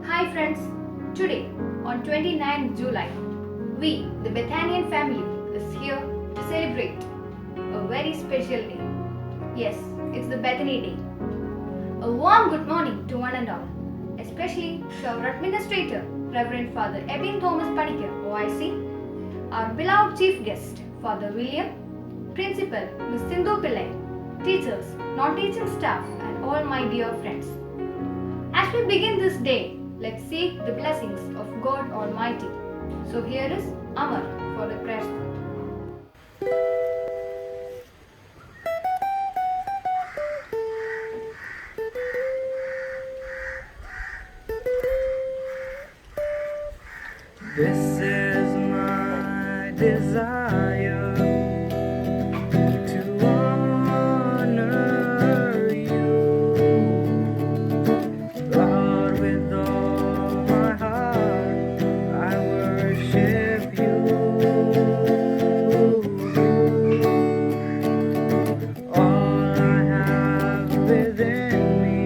Hi friends, today on 29th July, we, the Bethanian family, is here to celebrate a very special day. Yes, it's the Bethany Day. A warm good morning to one and all, especially to our administrator, Reverend Father Ebin Thomas Panikar, OIC, our beloved chief guest, Father William, Principal Ms. Sindhu Pillai, teachers, non-teaching staff, and all my dear friends. As we begin this day, let's seek the blessings of God Almighty. So here is Amar for the prayer. This is my desire to honor you, Lord, with all my heart. I worship you. All I have within me,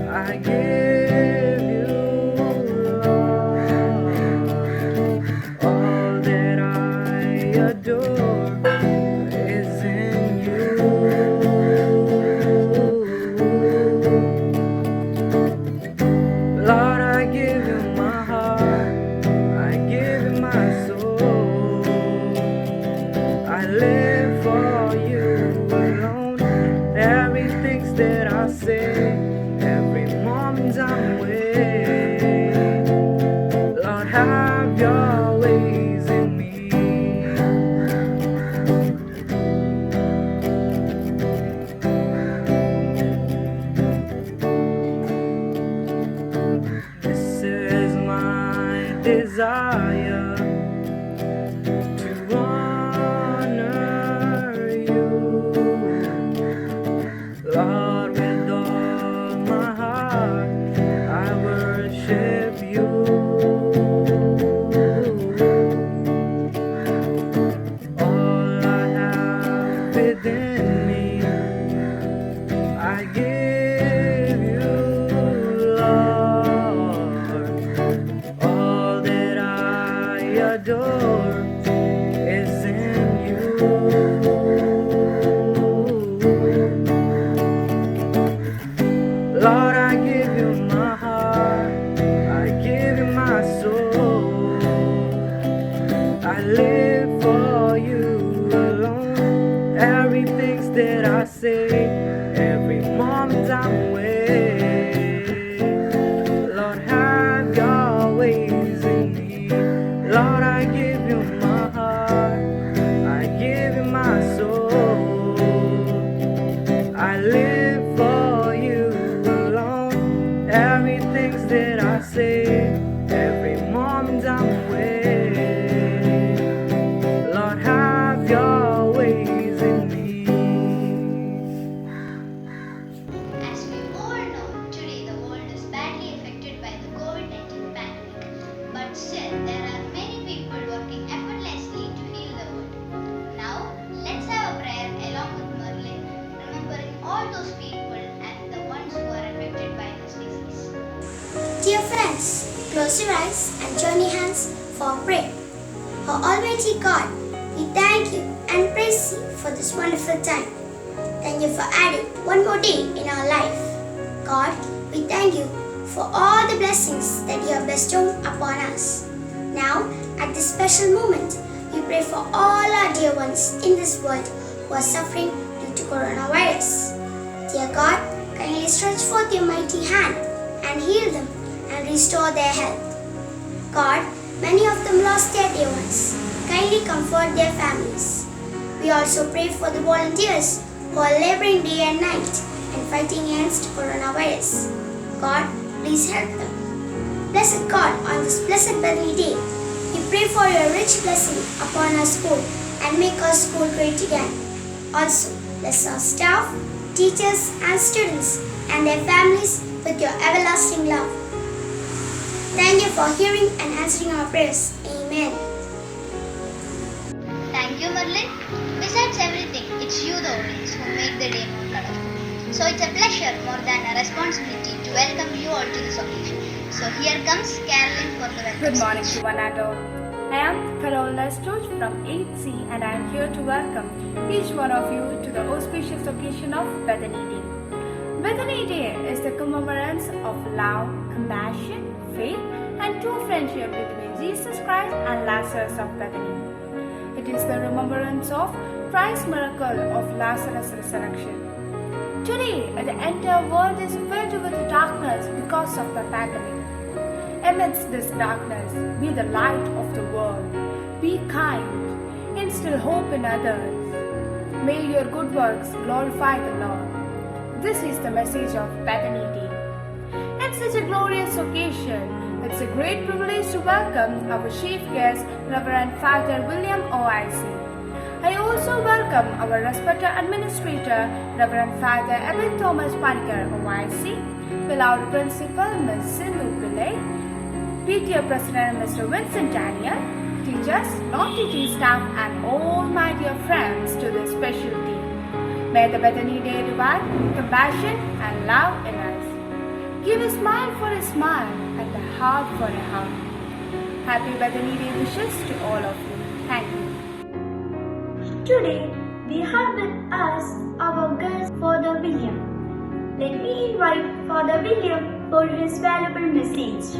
I give you, Lord. All that I adore is in you. Lord, I give you my heart, I give you my soul. I live for you alone. Everything that I say, every moment I'm with, Lord, have your ways in me. This is my desire to honor you, Lord, with all my heart. I worship you. All I have within me, I give you, Lord. All that I adore is in you. Lord, I give you my heart, I give you my soul. I live for you alone. Everything that I say, every moment I'm with, Lord, have your ways in me. Lord, I give you my heart, I give you my soul. I live for you alone. Everything that I say, every moment I'm with, Lord, have your ways in me. As we all know, today the world is badly affected by the COVID-19 pandemic. But still, there are many people working effortlessly to heal the world. Now, let's have a prayer along with Merlin, remembering all those people and the ones who are affected by this disease. Dear friends, close your eyes and join your hands for prayer. Oh Almighty God, we thank you and praise you for this wonderful time. Thank you for adding one more day in our life. God, we thank you for all the blessings that you have bestowed upon us. Now, at this special moment, we pray for all our dear ones in this world who are suffering due to coronavirus. Dear God, kindly stretch forth your mighty hand and heal them and restore their health. God, many of them lost their dear ones. Kindly comfort their families. We also pray for the volunteers who are laboring day and night and fighting against coronavirus. God, please help them. Blessed God, on this blessed Bethany day, we pray for your rich blessing upon our school and make our school great again. Also, bless our staff, teachers and students and their families with your everlasting love. Thank you for hearing and answering our prayers. Amen. Thank you, Merlin. Besides everything, it's you, the audience, who make the day more colorful. So it's a pleasure more than a responsibility to welcome you all to this occasion. So here comes Carolyn for the welcome Good morning speech. to one and all. I am Carolina Stooge from 8C and I am here to welcome each one of you to the auspicious occasion of Bethany Day. Bethany Day is the commemoration of love, compassion, faith and true friendship between Jesus Christ and Lazarus of Bethany. It is the remembrance of Christ's miracle of Lazarus' resurrection. Today, the entire world is filled with darkness because of the pandemic. Amidst this darkness, be the light of the world. Be kind. Instill hope in others. May your good works glorify the Lord. This is the message of Bethany Day. At such a glorious occasion, it's a great privilege to welcome our chief guest, Reverend Father William OIC. I also welcome our respected administrator, Reverend Father Evan Thomas Panikar OIC, beloved principal Ms. Sindhu Pillai, PTA President Mr. Vincent Daniel, teachers, non-teaching staff and all my dear friends to this special day. May the Bethany Day revive compassion and love in us. Give a smile for a smile and a heart for a heart. Happy Bethany Day wishes to all of you. Thank you. Today, we have with us our guest Father William. Let me invite Father William for his valuable message.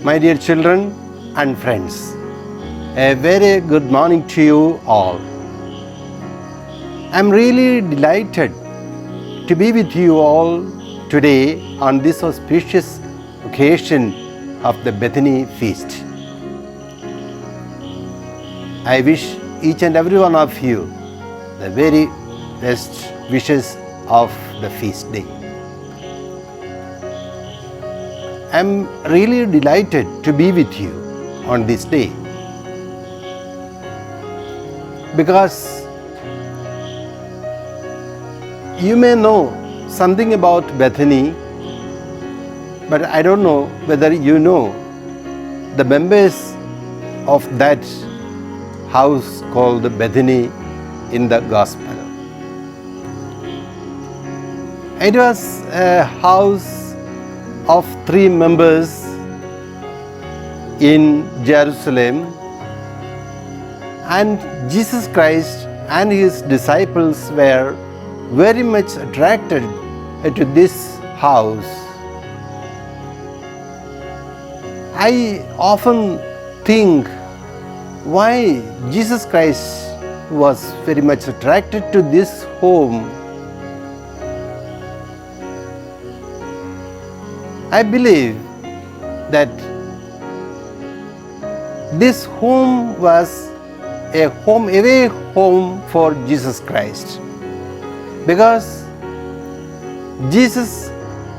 My dear children and friends, a very good morning to you all. I am really delighted to be with you all today on this auspicious occasion of the Bethany feast. I wish each and every one of you the very best wishes of the feast day. I am really delighted to be with you on this day because you may know something about Bethany, but I don't know whether you know the members of that house called Bethany in the Gospel. It was a house of 3 members in Jerusalem, and Jesus Christ and his disciples were very much attracted to this house. I often think why Jesus Christ was very much attracted to this home. I believe that this home was a home away home for Jesus Christ, because Jesus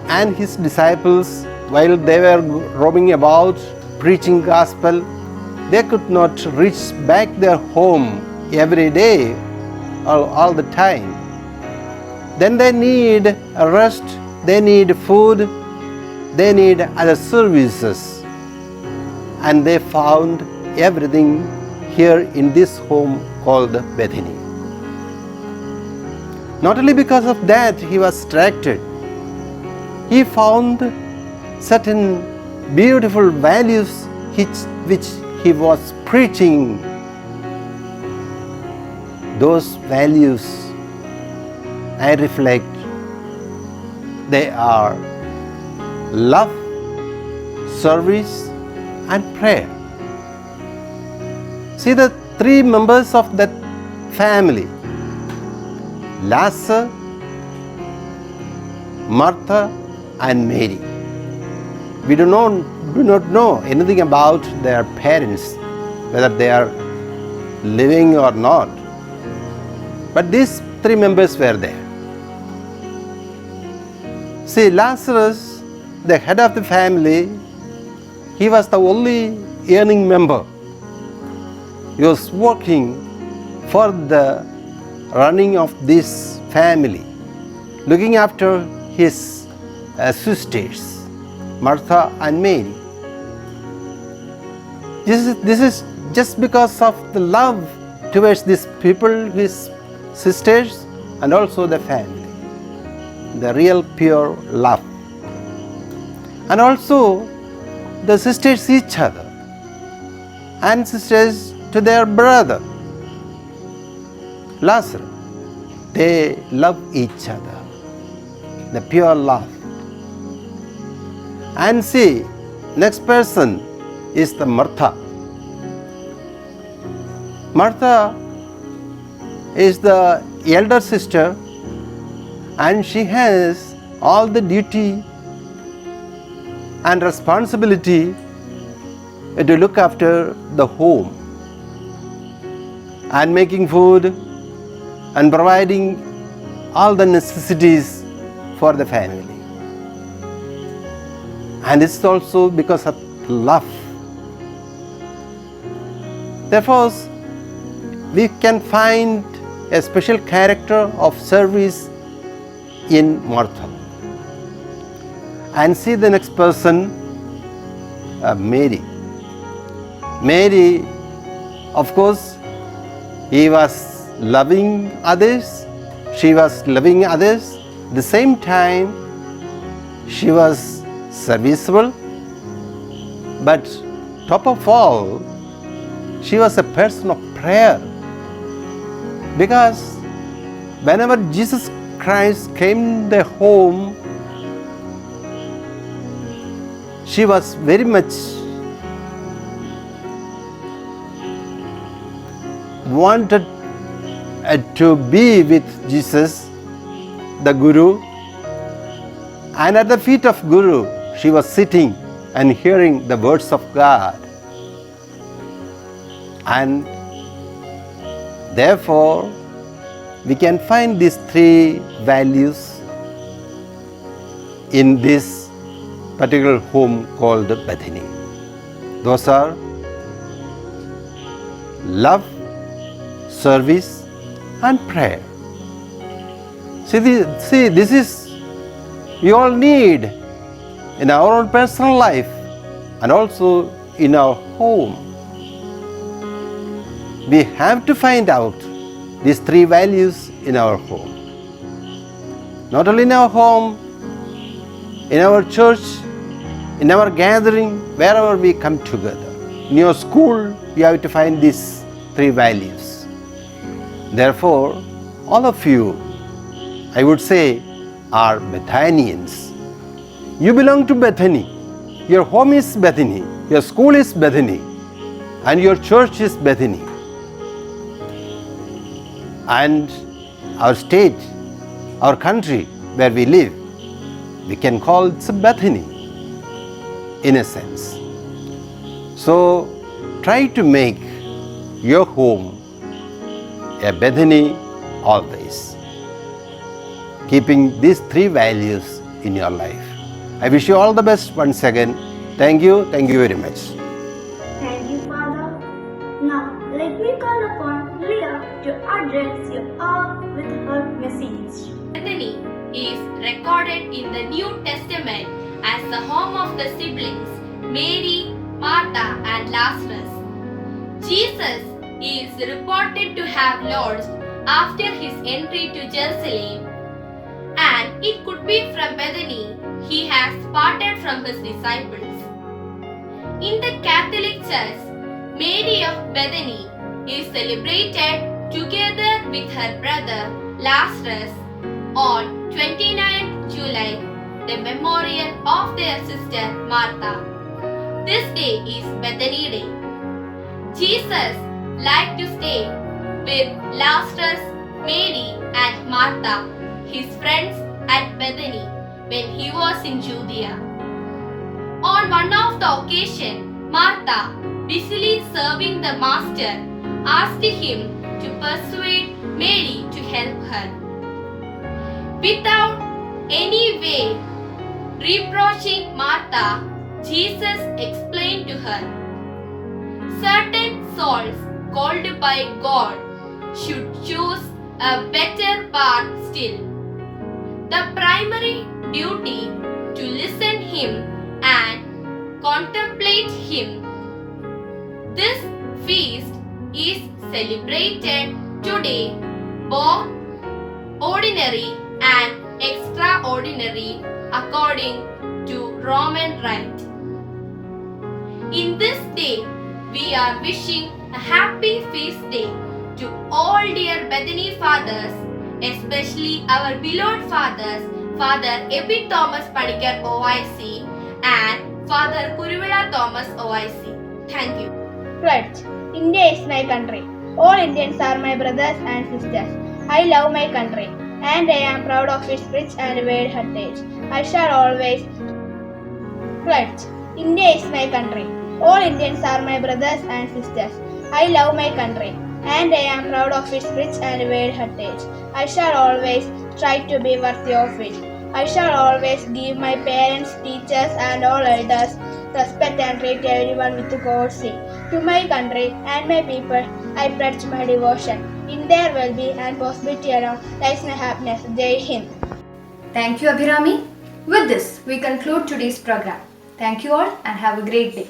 and his disciples, while they were roaming about preaching gospel, they could not reach back their home every day or all the time. Then they need a rest, they need food, they need other services, and they found everything here in this home called Bethany. Not only because of that he was attracted, he found certain beautiful values which he was preaching. Those values, I reflect, they are love, service and prayer. See the 3 members of that family, Lazarus, Martha and Mary. We do not know anything about their parents, whether they are living or not. But these 3 members were there. See, Lazarus, the head of the family, he was the only earning member. He was working for the running of this family, looking after his sisters, Martha and Mary. This is just because of the love towards these people, his sisters, and also the family. The real pure love. And also the sisters each other, and sisters to their brother Lazarus. They love each other. The pure love. And see, next person is the Martha. Martha is the elder sister, and she has all the duty and responsibility to look after the home and making food and providing all the necessities for the family. And it's also because of love. Therefore, we can find a special character of service in Martha. And see the next person, Mary. Mary, of course, he was loving others, she was loving others. At the same time, she was serviceable, but top of all, she was a person of prayer. Because whenever Jesus Christ came in their home, she was very much wanted to be with Jesus, the Guru, and at the feet of Guru she was sitting and hearing the words of God. And therefore we can find these three values in this particular home called Bethany. Those are love, service, and prayer. See, this is we all need in our own personal life and also in our home. We have to find out these three values in our home. Not only in our home, in our church, in our gathering, wherever we come together. In your school, you have to find these three values. Therefore, all of you, I would say, are Bethanians. You belong to Bethany. Your home is Bethany. Your school is Bethany. And your church is Bethany. And our state, our country where we live, we can call it Bethany in a sense. So try to make your home a Bethany always, keeping these three values in your life. I wish you all the best once again. Thank you very much. Thank you, Father. Now, let me call upon Leah to address you all with her message. Bethany is recorded in the New Testament as the home of the siblings Mary, Martha, and Lazarus. Jesus is reported to have lodged after his entry to Jerusalem, and it could be from Bethany he has parted from his disciples. In the Catholic Church, Mary of Bethany is celebrated together with her brother Lazarus on 29th July, the memorial of their sister Martha. This day is Bethany Day. Jesus liked to stay with Lazarus, Mary, and Martha, his friends at Bethany, when he was in Judea. On one of the occasions, Martha, busily serving the Master, asked him to persuade Mary to help her. Without any way reproaching Martha, Jesus explained to her, certain souls called by God should choose a better path still. The primary duty to listen Him and contemplate Him. This feast is celebrated today, both ordinary and extraordinary according to Roman rite. In this day, we are wishing a happy feast day to all dear Bethany fathers, especially our beloved fathers, Father Epi Thomas Padikar OIC and Father Kuruvilla Thomas OIC. Thank you. Pledge. India is my country. All Indians are my brothers and sisters. I love my country and I am proud of its rich and varied heritage. I shall always pledge. India is my country. All Indians are my brothers and sisters. I love my country and I am proud of its rich and varied heritage. I shall always try to be worthy of it. I shall always give my parents, teachers and all elders respect and treat everyone with courtesy. To my country and my people, I pledge my devotion. In their well-being and prosperity alone lies my happiness. Jai Hind. Thank you, Abhirami. With this, we conclude today's program. Thank you all and have a great day.